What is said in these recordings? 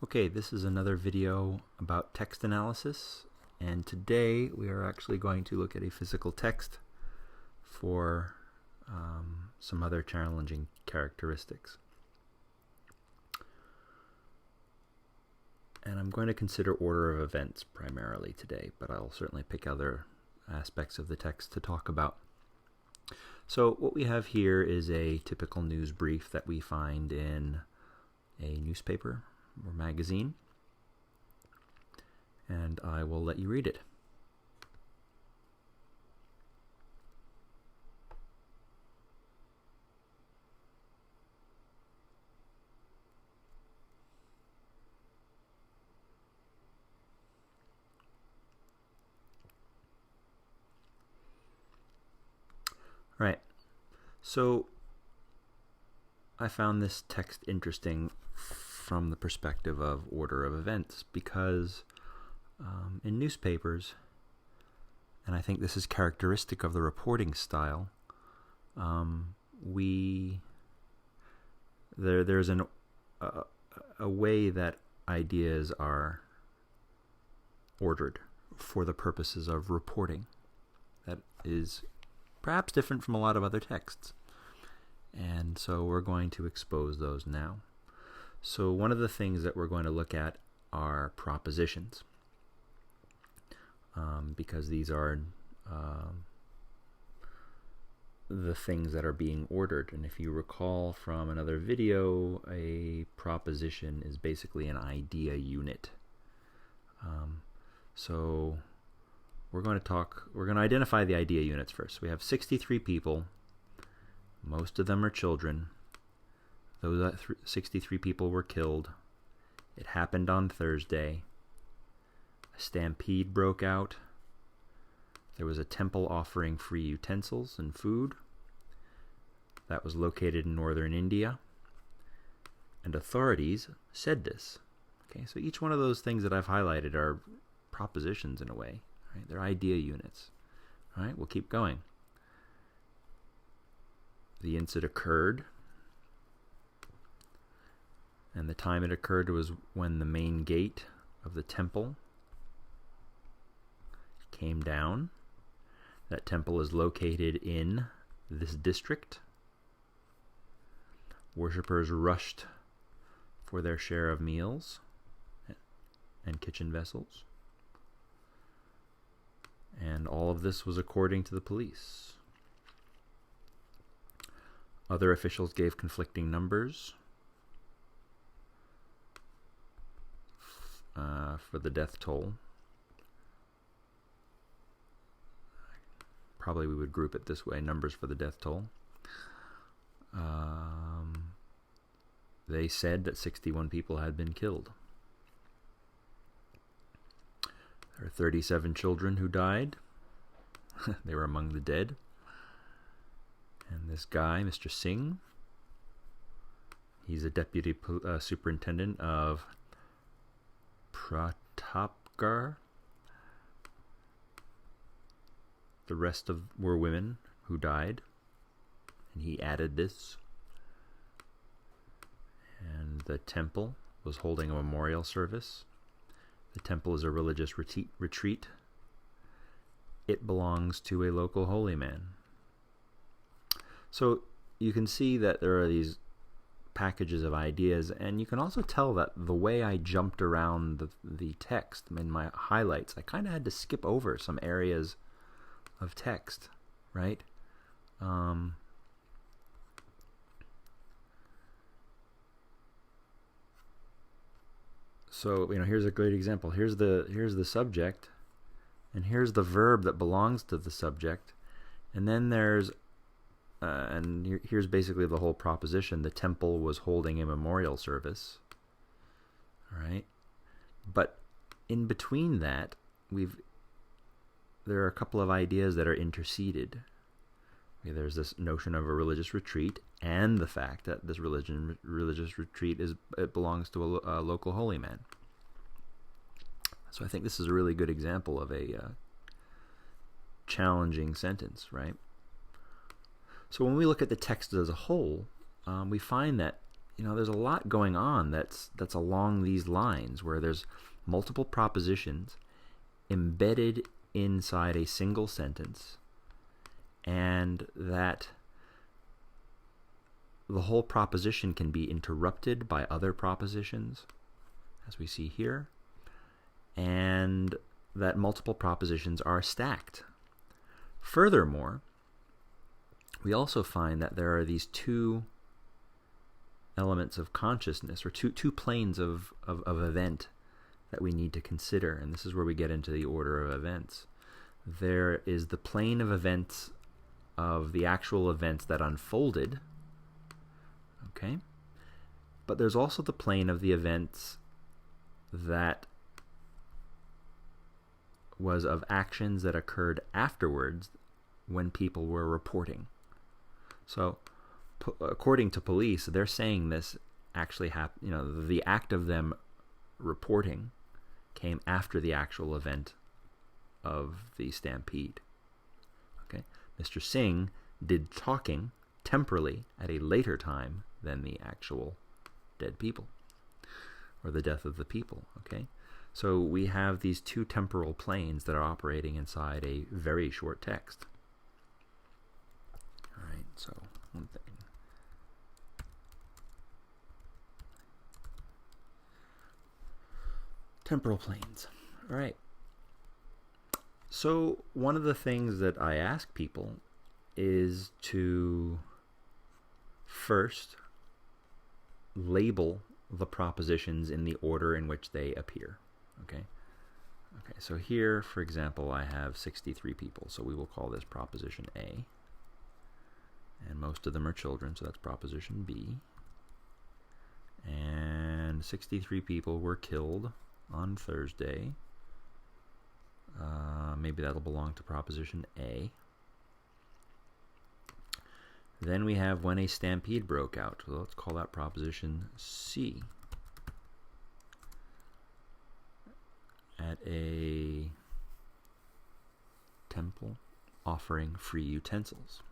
Okay, this is another video about text analysis, and today we are actually going to look at a physical text for some other challenging characteristics. And I'm going to consider order of events primarily today, but I'll certainly pick other aspects of the text to talk about. So what we have here is a typical news brief that we find in a newspaper or magazine, and I will let you read it. Right, so I found this text interesting from the perspective of order of events because in newspapers, and I think this is characteristic of the reporting style, there's a way that ideas are ordered for the purposes of reporting that is perhaps different from a lot of other texts. And so we're going to expose those now. So one of the things that we're going to look at are propositions, because these are the things that are being ordered. And if you recall from another video, a proposition is basically an idea unit. So we're going to identify the idea units first. We have 63 people. Most of them are children. Those 63 people were killed. It happened on Thursday. A stampede broke out. There was a temple offering free utensils and food. That was located in northern India. And authorities said this. Okay, so each one of those things that I've highlighted are propositions in a way. Right? They're idea units. All right, we'll keep going. The incident occurred, and the time it occurred was when the main gate of the temple came down. That temple is located in this district. Worshippers rushed for their share of meals and kitchen vessels. And all of this was according to the police. Other officials gave conflicting numbers for the death toll. Probably we would group it this way, numbers for the death toll. They said that 61 people had been killed. There are 37 children who died. They were among the dead. And this guy, Mr. Singh, he's a deputy superintendent of Pratapgarh. The rest were women who died. And he added this. And the temple was holding a memorial service. The temple is a religious retreat. It belongs to a local holy man. So you can see that there are these packages of ideas, and you can also tell that the way I jumped around the text in my highlights, I kind of had to skip over some areas of text, right? So, here's a great example. Here's the subject, and here's the verb that belongs to the subject, and then there's here's basically the whole proposition. The temple was holding a memorial service. All right, but in between that, there are a couple of ideas that are interceded. Okay, there's this notion of a religious retreat, and the fact that this religious retreat belongs to a local holy man. So I think this is a really good example of a challenging sentence, right? So when we look at the text as a whole, we find that there's a lot going on that's along these lines, where there's multiple propositions embedded inside a single sentence, and that the whole proposition can be interrupted by other propositions, as we see here, and that multiple propositions are stacked. Furthermore, we also find that there are these two elements of consciousness, or two planes of event that we need to consider, and this is where we get into the order of events. There is the plane of events of the actual events that unfolded, okay? But there's also the plane of the events that was of actions that occurred afterwards when people were reporting. So, according to police, they're saying this actually happened. The act of them reporting came after the actual event of the stampede. Okay, Mr. Singh did talking temporally at a later time than the actual dead people, or the death of the people. Okay, so we have these two temporal planes that are operating inside a very short text. All right, so one thing. Temporal planes. All right. So one of the things that I ask people is to first label the propositions in the order in which they appear. Okay. Okay. So here, for example, I have 63 people. So we will call this proposition A. And most of them are children, so that's proposition B. And 63 people were killed on Thursday. Maybe that'll belong to proposition A. Then we have when a stampede broke out. So let's call that proposition C. At a temple offering free utensils.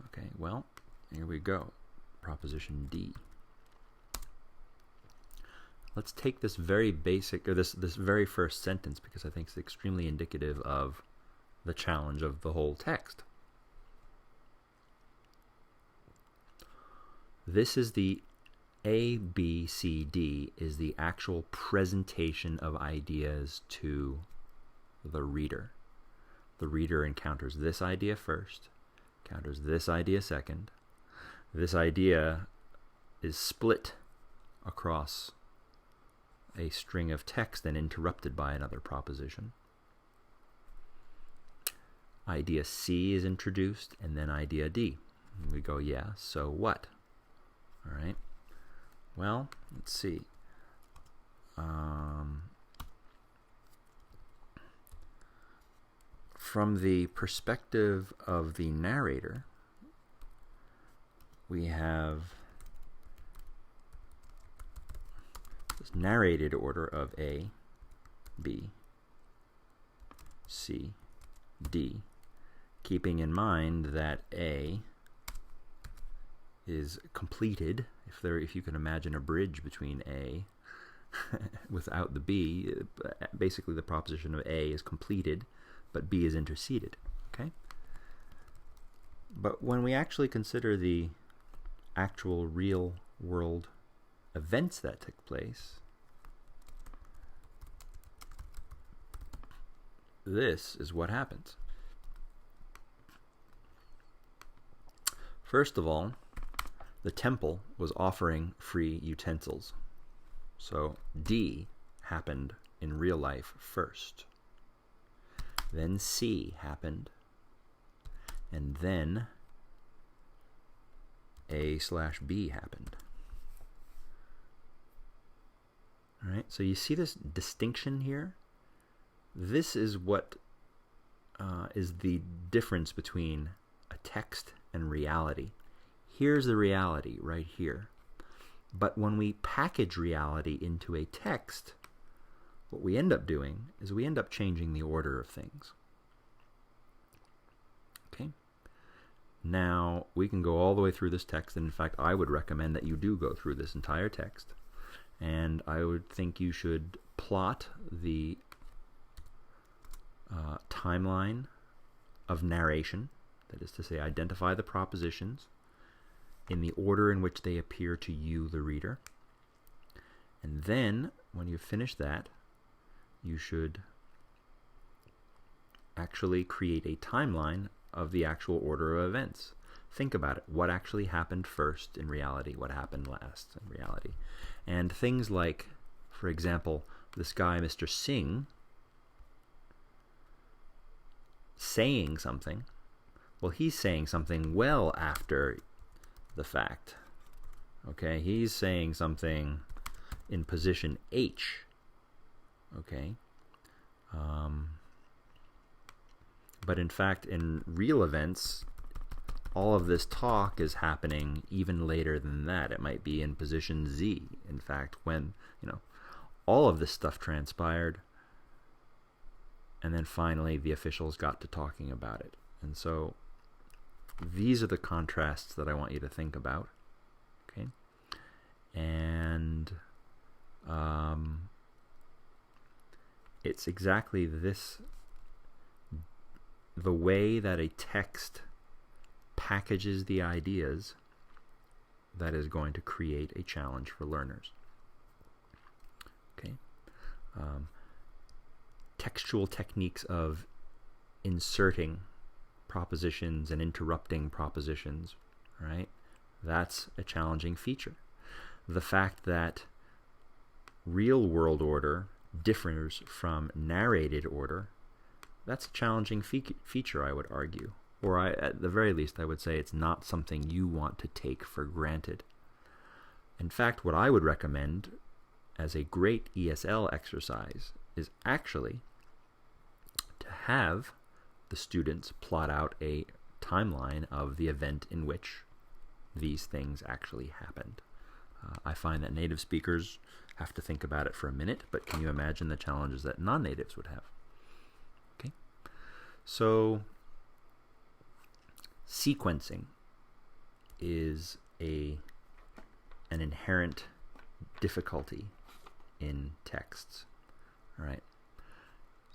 Okay, well, here we go. Proposition D. Let's take this very basic, or this very first sentence, because I think it's extremely indicative of the challenge of the whole text. This is the A, B, C, D is the actual presentation of ideas to the reader. The reader encounters this idea first, encounters this idea second. This idea is split across a string of text and interrupted by another proposition. Idea C is introduced, and then idea D. And we go, yeah, so what? All right. Well, let's see. From the perspective of the narrator, we have this narrated order of A, B, C, D, keeping in mind that A is completed. If you can imagine a bridge between A without the B, basically the proposition of A is completed, but B is interceded. Okay. But when we actually consider the actual real world events that took place, this is what happens. First of all, the temple was offering free utensils. So D happened in real life first. Then C happened. And then A/B happened. All right, so you see this distinction here? This is what is the difference between a text and reality. Here's the reality right here. But when we package reality into a text, what we end up doing is we end up changing the order of things. Okay? Now, we can go all the way through this text, and in fact, I would recommend that you do go through this entire text, and I would think you should plot the timeline of narration, that is to say, identify the propositions in the order in which they appear to you, the reader. And then, when you finish that, you should actually create a timeline of the actual order of events. Think about it. What actually happened first in reality? What happened last in reality? And things like, for example, this guy, Mr. Singh, saying something. Well, he's saying something well after the fact. Okay, he's saying something in position H. Okay. But in fact, in real events, all of this talk is happening even later than that. It might be in position Z. In fact, when, all of this stuff transpired, and then finally the officials got to talking about it. And so these are the contrasts that I want you to think about. Okay? And it's exactly this, the way that a text packages the ideas, that is going to create a challenge for learners. Okay, textual techniques of inserting propositions and interrupting propositions, right? That's a challenging feature. The fact that real world order differs from narrated order, that's a challenging feature, I would argue. Or at the very least, I would say it's not something you want to take for granted. In fact, what I would recommend as a great ESL exercise is actually to have the students plot out a timeline of the event in which these things actually happened. I find that native speakers have to think about it for a minute, but can you imagine the challenges that non-natives would have? Okay, so sequencing is an inherent difficulty in texts. All right.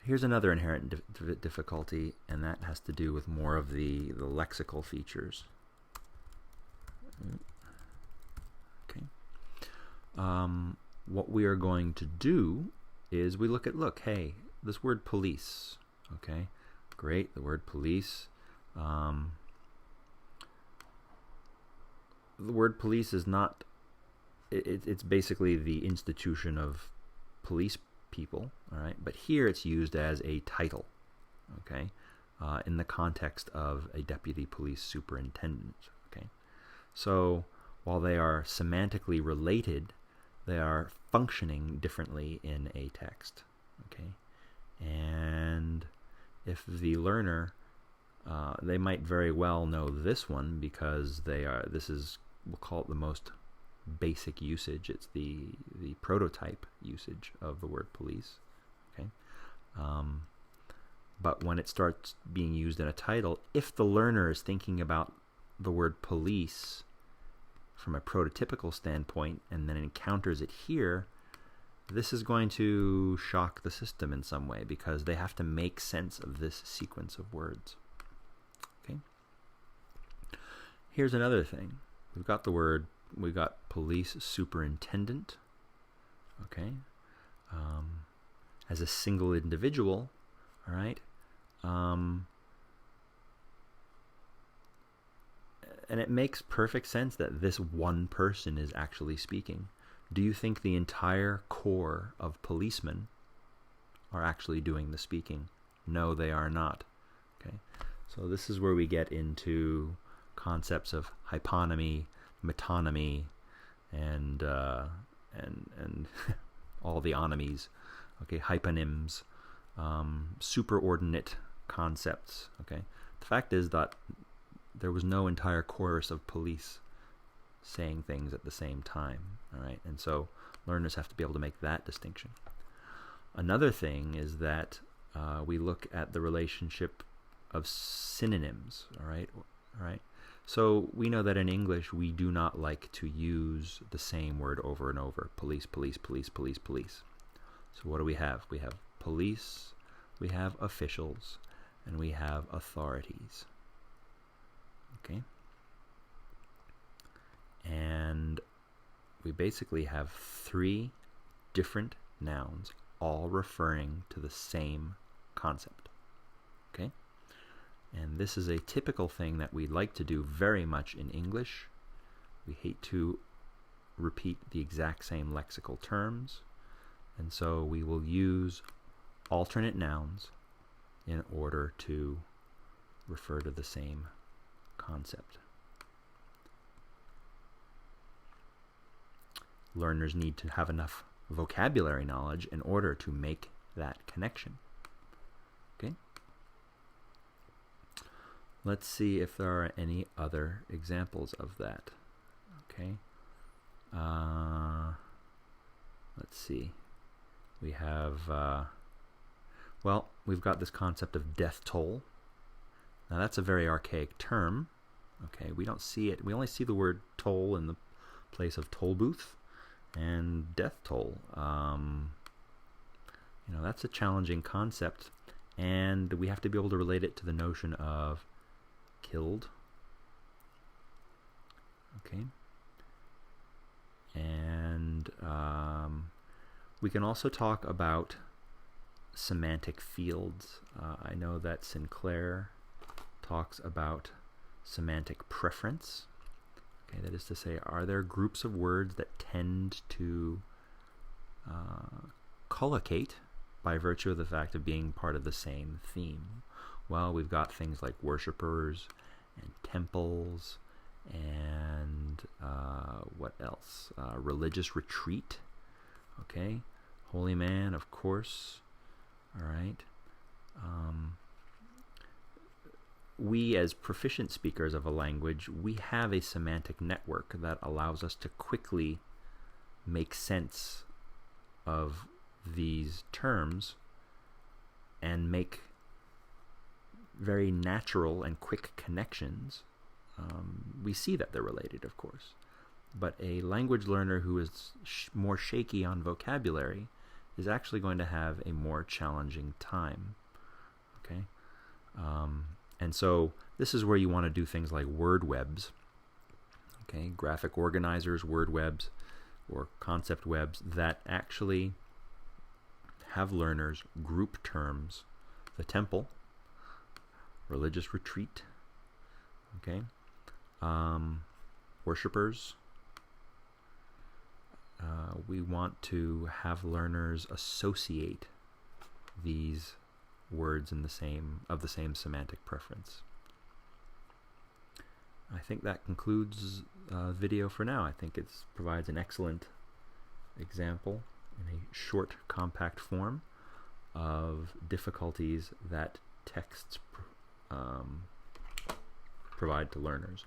Here's another inherent difficulty, and that has to do with more of the lexical features. Okay. What we are going to do is we look, hey, this word police. Okay, great, the word police. The word police is not, it's basically the institution of police people, all right? But here it's used as a title, okay, in the context of a deputy police superintendent, okay? So while they are semantically related, they are functioning differently in a text, okay? And if the learner, they might very well know this one because this is, we'll call it the most basic usage. It's the prototype usage of the word police. Okay, but when it starts being used in a title, if the learner is thinking about the word police from a prototypical standpoint and then encounters it here, this is going to shock the system in some way because they have to make sense of this sequence of words. Okay. Here's another thing. We've got police superintendent, okay, as a single individual, all right, and it makes perfect sense that this one person is actually speaking. Do you think the entire corps of policemen are actually doing the speaking? No, they are not. Okay, so this is where we get into concepts of hyponymy, metonymy, and all the onymies, okay, hyponyms, superordinate concepts. Okay, the fact is that there was no entire chorus of police saying things at the same time. All right, and so learners have to be able to make that distinction. Another thing is that we look at the relationship of synonyms. All right. So we know that in English we do not like to use the same word over and over. Police, police, police, police, police. So what do we have? We have police, we have officials, and we have authorities. Okay? And we basically have 3 different nouns all referring to the same concept. Okay? And this is a typical thing that we like to do very much in English. We hate to repeat the exact same lexical terms, and so we will use alternate nouns in order to refer to the same concept. Learners need to have enough vocabulary knowledge in order to make that connection. Okay? Let's see if there are any other examples of that. Okay. Let's see. We have, well, we've got this concept of death toll. Now that's a very archaic term. Okay, we don't see it. We only see the word toll in the place of toll booth and death toll. You know, that's a challenging concept, and we have to be able to relate it to the notion of killed. Okay. And we can also talk about semantic fields. I know that Sinclair talks about semantic preference. Okay, that is to say, are there groups of words that tend to collocate by virtue of the fact of being part of the same theme? Well, we've got things like worshipers and temples and what else? Religious retreat. Okay, holy man, of course. All right. We, as proficient speakers of a language, we have a semantic network that allows us to quickly make sense of these terms and make very natural and quick connections. We see that they're related, of course. But a language learner who is more shaky on vocabulary is actually going to have a more challenging time. Okay? And so this is where you want to do things like word webs. Okay? Graphic organizers, word webs, or concept webs that actually have learners group terms. The temple, religious retreat, okay, worshipers. We want to have learners associate these words in the same semantic preference. I think that concludes the video for now. I think it provides an excellent example in a short, compact form of difficulties that texts provide to learners.